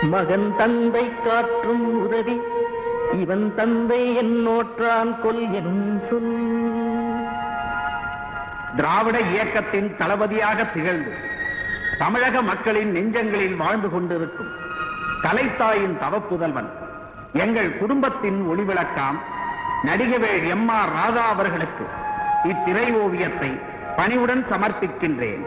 மகன் தந்தை காற்றும் உதவி இவன் தந்தை என்னோற்றான் கொல் எனும் சொல். திராவிட இயக்கத்தின் தளபதியாக திகழ்ந்து தமிழக மக்களின் நெஞ்சங்களில் வாழ்ந்து கொண்டிருக்கும் கலைத்தாயின் தவப்புதல்வன் எங்கள் குடும்பத்தின் ஒளிவிளக்காம் நடிகவேள் M.R. ராதா அவர்களுக்கு இத்திரை ஓவியத்தை பணிவுடன் சமர்ப்பிக்கின்றேன்.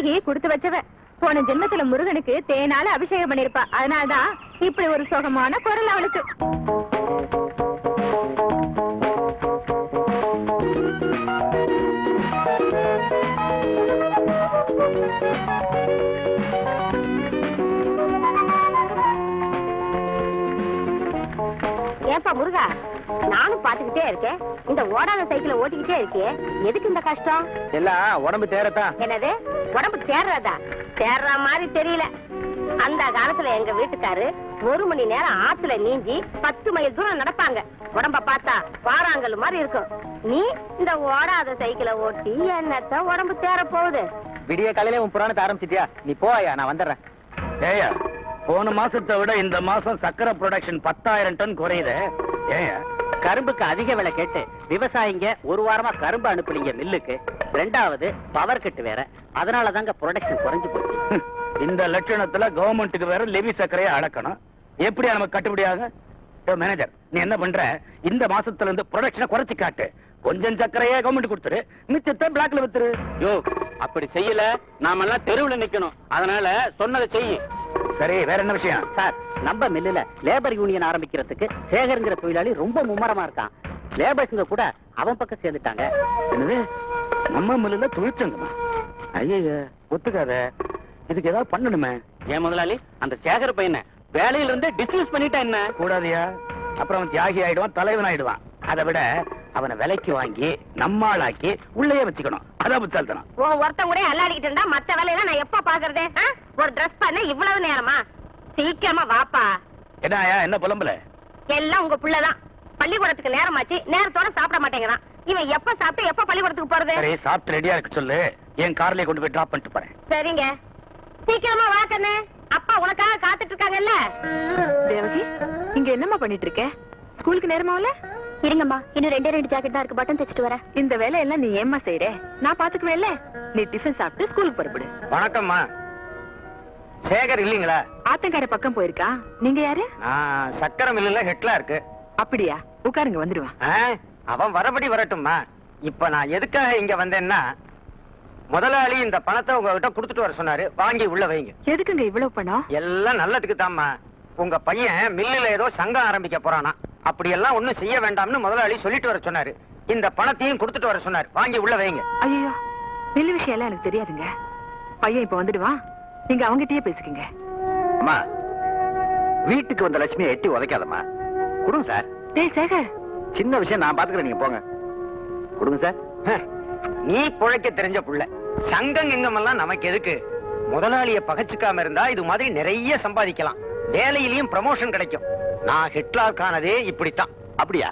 ஜானகி கொடுத்து வச்சவ. போன ஜென்மத்துல முருகனுக்கு தேனால அபிஷேகம் பண்ணிருப்பா. அதனாலதான் இப்படி ஒரு சுகமான குரல் அவளுக்கு. ஏப்பா முருகா, நானும் பாத்துக்கிட்டே இருக்கேன். இந்த ஓடாத சைக்கிளை ஓட்டிக்கிட்டே இருக்கே, எதுக்கு இந்த கஷ்டம்? எல்லாம் உடம்பு தேரத்தா. என்னது உடம்பு தேர்றதா? தேர்ற மாதிரி தெரியல. அந்த காலத்துல எங்க வீட்டுக்காரு 1 மணி நேரம் ஆத்துல நீஞ்சி 10 மைல் தூரம் நடப்பாங்க. உடம்ப பார்த்தா வாராங்கல் மாதிரி இருக்கும். நீ இந்த ஓடாத சைக்கிளை ஓட்டி என்னத்த உடம்பு தேர போகுது? விடிய காலையில உன் புராணத்தை ஆரம்பிச்சிட்டியா? நீ போயா, நான் வந்துடுறேன். ஏயா, போன மாசத்தை விட இந்த மாசம் சக்கரை ப்ரொடக்ஷன் 10,000 டன் குறையுது. ஏயா, கரும்புக்கு அதிக விலை கேட்டு விவசாயிங்க ஒரு வாரமா கரும்பு அனுப்புனீங்க மில்லுக்கு. 2வது பவர் கட்டு வேற, அதனாலதாங்க ப்ரொடக்ஷன் குறைஞ்சு போச்சு. இந்த லட்சணத்துல கவர்மெண்ட்டுக்கு வேற லெவி சக்கரையை அளக்கணும். எப்படியா நமக்கு கட்டுப்படியாக? மேனேஜர், நீ என்ன பண்ற? இந்த மாசத்துல இருந்து ப்ரொடக்ஷனை குறைச்சு காட்டு. கொஞ்சம் சக்கரையே கவர்மெண்ட் கொடுத்துரு, மிச்சத்தை பிளாக்ல வித்துரு. யோ, அப்படி செய்யல நாமெல்லாம் தெருவுல நிக்கணும். அதனால சொன்னதை செய்யு. சரி, வேற என்ன விஷயம்? சார், நம்ம மில்லுல லேபர் யூனியன் ஆரம்பிக்கிறதுக்கு சேகர்ங்கிற தொழிலாளி ரொம்ப மும்மரமா இருக்கான். லேபர்ஸ்ங்க கூட அவன் பக்கம் சேர்ந்துட்டாங்க. என்னது, நம்ம மில்லுல தொழிற்சங்கமா? ஐயா, ஒத்துக்காத. இதுக்கு ஏதாவது பண்ணணுமே. ஏன் முதலாளி, அந்த சேகர் பையனை வேலையில இருந்து டிஸ்மிஸ் பண்ணிட்டா என்ன? கூடாதியா, அப்புறம் அவன் தியாகி ஆயிடுவான், தலைவன் ஆயிடுவான். அதை விட அவனை விலைக்கு வாங்கி நம்மாளாக்கி உள்ளே வச்சுக்கணும். அதான் புத்தால்தனம். ஒருத்தன் கூட அல்லாடிக்கிட்டு இருந்தா மத்த வேலையெல்லாம் நான் எப்ப பாக்குறது? ஒரு டிரெஸ் பண்ண இவ்வளவு நேரமா? சீக்கிரமா வாப்பா. என்னயா, என்ன புலம்பல? எல்லாம் உங்க புள்ளதான். பள்ளிக்கூடத்துக்கு நேரமாச்சு, நேரத்தோட சாப்பிட மாட்டேங்கிறான். இவன் எப்ப சாப்பிட்டு எப்ப பள்ளிக்கூடத்துக்கு போறது? சரி, சாப்பிட்டு ரெடியா இருக்கு சொல்லு. என் கார்லயே கொண்டு போய் டிராப் பண்ணிட்டு போறேன். சரிங்க, சீக்கிரமா வா கண்ணு. அப்பா உனக்காக காத்துட்டு இருக்காங்கல்ல. தேவகி, இங்க என்னம்மா பண்ணிட்டு இருக்க? ஸ்கூலுக்கு நேரமாவல? இருங்கம்மா, இன்னும் 2 ஜாக்கெட் தான் இருக்கு, பட்டன் தைச்சிட்டு வரேன். இந்த வேலையெல்லாம் நீ ஏம்மா செய்யற? நான் பாத்துக்குவேன்ல. நீ டிஃபன் சாப்பிட்டு ஸ்கூலுக்கு புறப்படு. வணக்கம்மா. சேகர் இல்லீங்களா? ஆத்தங்கார பக்கம் போயிருக்கா. நீங்க யாரு? நான் சக்கரை மில்லுல ஹெட்லா இருக்கு. அப்படியா? உட்காருங்க, வந்துடுவான். அவன் வரபடி வரட்டும்மா. இப்ப நான் எதுக்காக இங்க வந்தேன்னா, முதலாளி இந்த பணத்தை உங்ககிட்ட கொடுத்துட்டு வர சொன்னாரு. வாங்கி உள்ள வைங்க. எதுக்குங்க இவ்வளவு பணம்? எல்லாம் நல்லதுக்கு தாம்மா. உங்க பையன் மில்லுல ஏதோ சங்கம் ஆரம்பிக்க போறானா. அப்படி எல்லாம் ஒண்ணும் செய்ய வேண்டாம்னு முதலாளி சொல்லிட்டு வர சொன்னாரு. இந்த பணத்தையும் கொடுத்துட்டு வர சொன்னாரு. வாங்கி உள்ள வைங்க. ஐயோ, மில்லு விஷயம் எல்லாம் எனக்கு தெரியாதுங்க. பையன் இப்ப வந்துடுவான், நீங்க அவங்கிட்டயே பேசிக்கங்க. அம்மா, வீட்டுக்கு வந்த லட்சுமியை எட்டி உதைக்காதம்மா. கொடுங்க சார். டேய் சேகர், சின்ன விஷயம் நான் பாத்துக்கிறேன், நீங்க போங்க. கொடுங்க சார். நீ புழைக்க தெரிஞ்ச புள்ள. சங்கம் எங்கம் எல்லாம் நமக்கு எதுக்கு? முதலாளிய பகச்சுக்காம இருந்தா இது மாதிரி நிறைய சம்பாதிக்கலாம். வேலையிலயும் ப்ரமோஷன் கிடைக்கும். நான் ஹிட்லர் கானதே இப்படித்தான். அப்படியா?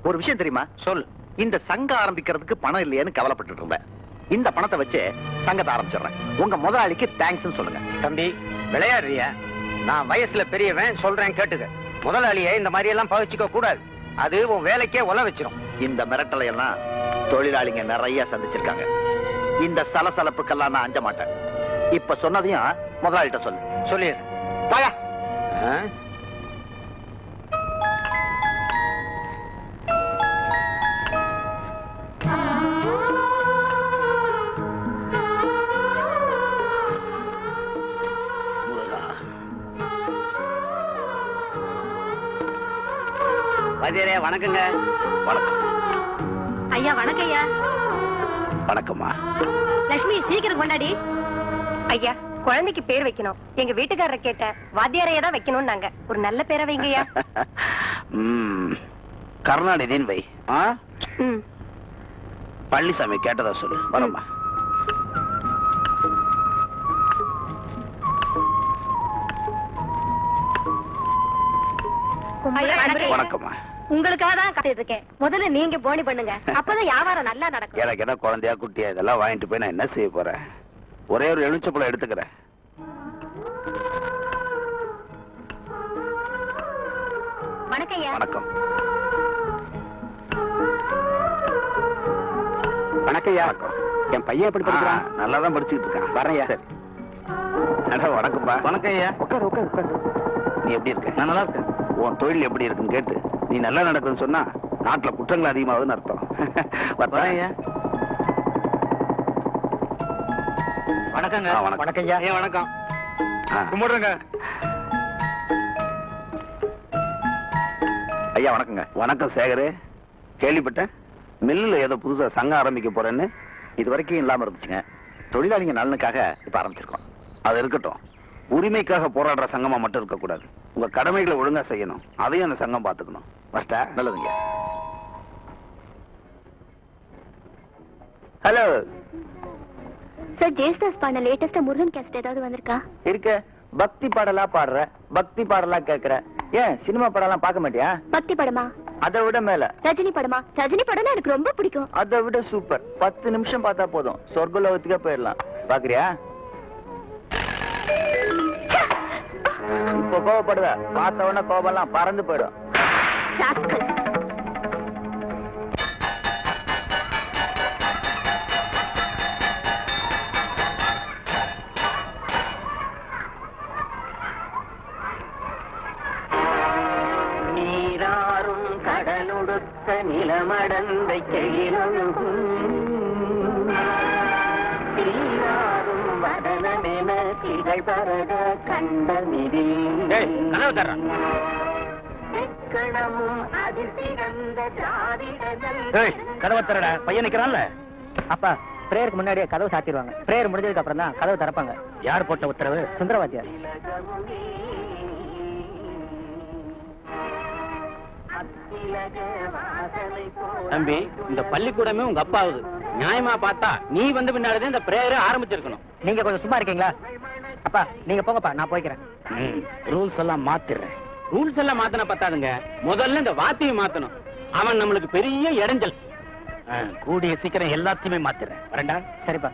ஒரு விஷயம் தெரியுமா? சொல். இந்த சங்கம் ஆரம்பிக்கிறதுக்கு பணம் இல்லையேன்னு கவலைப்பட்டு இருந்தேன். இந்த பணத்தை வச்சு சங்கத்தை ஆரம்பிச்சிடுறேன். உங்க முதலாளிக்கு தேங்க்ஸ் சொல்லுங்க. தம்பி, விளையாடுறியா? நான் வயசுல பெரியவன், சொல்றேன் கேட்டுக்க. முதலாளியை இந்த மாதிரி எல்லாம் பகிச்சுக்க கூடாது. அது உன் வேலைக்கே உல வச்சிரும். இந்த மிரட்டலை எல்லாம் தொழிலாளிங்க நிறைய சந்திச்சிருக்காங்க. இந்த சலசலப்புக்கெல்லாம் நான் அஞ்ச மாட்டேன். இப்ப சொன்னதையும் முதலாளிட்ட சொல்லு. சொல்லிடு. பாயா. வதியரே, வணக்கங்க. வணக்கம். ஐயா வணக்கம். ஐயா வணக்கம்மா. லட்சுமி, சீக்கிரம் கொண்டாடி. ஐயா, குழந்தைக்கு பேர் வைக்கணும். எங்க வீட்டுக்காரரை கேட்ட வாத்தியாரையே தான் வைக்கணும். நாங்க ஒரு நல்ல பேரை வைங்கய்யா. கருணாநிதியின் வை. பழனிசாமி கேட்டதா சொல்லு. வரம்மா. வணக்கம்மா. உங்களுக்காக தான் காத்துட்டு இருக்கேன். முதல்ல நீங்க போனி பண்ணுங்க, அப்பதான் வியாபாரம் நல்லா நடக்கும். எனக்கு என்ன குழந்தையா குட்டியா இதெல்லாம் வாங்கிட்டு போய் நான் என்ன செய்ய போறேன்? ஒரே ஒரு எலுமிச்சப்பழம் எடுத்துக்கிறேன். வணக்கம் ஐயா. வணக்கம். வணக்கம் ஐயா. என் பையன் எப்படி படிக்கிறான்? நல்லா தான் படிச்சுட்டு இருக்கான். வரேன். சரி. வணக்கம்பா. வணக்கம் ஐயா. உட்காரு உட்காரு உட்காரு. நீ எப்படி இருக்க? நான் நல்லா இருக்கேன். உன் தொழில் எப்படி இருக்குன்னு கேட்டு நீ நல்லா நடக்குதுன்னு சொன்னா நாட்டுல குற்றங்கள் அதிகமாகுதுன்னு அர்த்தம். வரேன் ஐயா. வணக்கங்க. வணக்கம். வணக்கம்யா. வணக்கம். கும்பிடுறேங்க. ஐயா வணக்கங்க. வணக்கம் சேகரு. கேள்விப்பட்டேன் மில்லுல ஏதோ புதுசா சங்கம் ஆரம்பிக்க போறேன்னு. இது வரைக்கும் இல்லாம இருந்துச்சுங்க. தொழிலாளிங்க நலனுக்காக இப்ப ஆரம்பிச்சிருக்கோம். அது இருக்கட்டும், உரிமைக்காக போராடுற சங்கமா மட்டும் இருக்க கூடாது. உங்க கடமைகளை ஒழுங்கா செய்யணும். அதையும் அந்த சங்கம் பாத்துக்கணும். ஃபர்ஸ்டா நல்லதுங்க. ஹலோ சார், ஜேஸ்தாஸ் பாடின லேட்டஸ்டா முருகன் கேசட் ஏதாவது வந்திருக்கா? இருக்க. பக்தி பாடலா பாடுற, பக்தி பாடலா கேக்குற. ஏன் சினிமா படம்லாம் பார்க்க மாட்டியா? பக்தி படமா? அதை விட மேல ரஜினி படமா? ரஜினி படம்னா எனக்கு ரொம்ப பிடிக்கும். அதை விட சூப்பர். 10 நிமிஷம் பார்த்தா போதும், சொர்க்க லோகத்துக்கே போயிடலாம். பாக்குறியா? இப்ப கோவப்படுவ, பார்த்த உடனே கோபம்லாம் பறந்து போயிடும். ராஸ்கல். நீராறும் கடலுடுத்த நிலமடந்தை கெழிலொழுகும் தீராறும் வடனமென திகழ் பரத கண்டமிதி கனவு தர்றான். எக்கணமும் அதில் சிறந்த ஜாதிடதல். கதவை தரடா. பையன் நிக்கிறான்ல. அப்பா, பிரேயருக்கு முன்னாடியே கதவு சாத்திடுவாங்க. பிரேயர் முடிஞ்சதுக்கு அப்புறம் தான் கதவு திறப்பாங்க. யார் போட்ட உத்தரவு? சுந்தரவாத்தியார். தம்பி, இந்த பள்ளிக்கூடமே உங்க அப்பாவுது. நியாயமா பார்த்தா நீ வந்து பின்னாடிதான் இந்த பிரேயரை ஆரம்பிச்சிருக்கணும். நீங்க கொஞ்சம் சும்மா இருக்கீங்களா? அப்பா நீங்க போங்கப்பா, நான் போய்க்கிறேன். ரூல்ஸ் எல்லாம் மாத்திடுறேன். ரூல்ஸ் எல்லாம் மாத்தின பத்தாதுங்க, முதல்ல இந்த வாத்தியை மாத்தணும். அவன் நம்மளுக்கு பெரிய இடைஞ்சல். கூடிய சீக்கிரம் எல்லாத்தையுமே மாத்திடுறேன். வரேன்டா. சரிப்பா.